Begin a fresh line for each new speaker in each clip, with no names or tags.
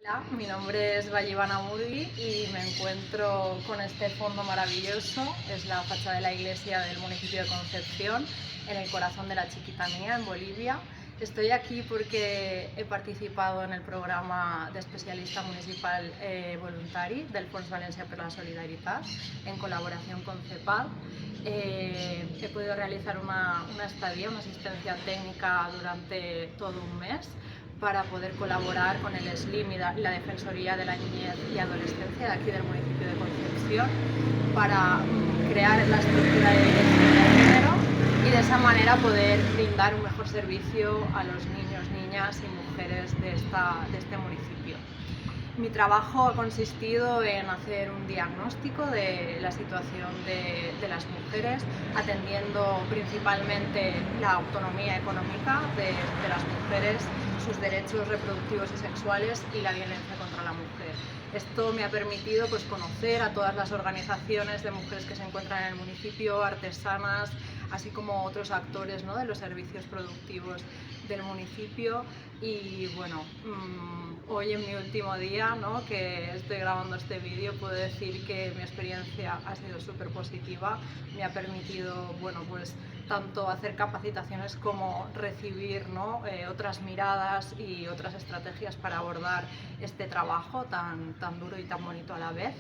Hola, mi nombre es Vallivana Murgui y me encuentro con este fondo maravilloso. Es la fachada de la iglesia del municipio de Concepción, en el corazón de la Chiquitanía, en Bolivia. Estoy aquí porque he participado en el programa de especialista municipal voluntari del Fons Valencia per la Solidaritat, en colaboración con CEPAD. He podido realizar una estadía, una asistencia técnica durante todo un mes para poder colaborar con el SLIM y la Defensoría de la Niñez y Adolescencia de aquí del municipio de Concepción para crear la estructura de dirección de género y de esa manera poder brindar un mejor servicio a los niños, niñas y mujeres de este municipio. Mi trabajo ha consistido en hacer un diagnóstico de la situación de las mujeres, atendiendo principalmente la autonomía económica de las mujeres, sus derechos reproductivos y sexuales y la violencia contra la mujer. Esto me ha permitido conocer a todas las organizaciones de mujeres que se encuentran en el municipio, artesanas, así como otros actores, ¿no?, de los servicios productivos del municipio. Y bueno, hoy en mi último día, ¿no?, que estoy grabando este vídeo, puedo decir que mi experiencia ha sido súper positiva. Me ha permitido, bueno, pues tanto hacer capacitaciones como recibir, ¿no?, otras miradas y otras estrategias para abordar este trabajo tan duro y tan bonito a la vez.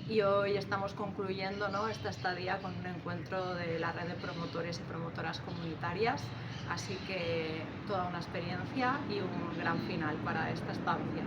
Y hoy estamos concluyendo, ¿no?, esta estadía con un encuentro de la red de promotores y promotoras comunitarias, así que toda una experiencia y un gran final para esta estancia.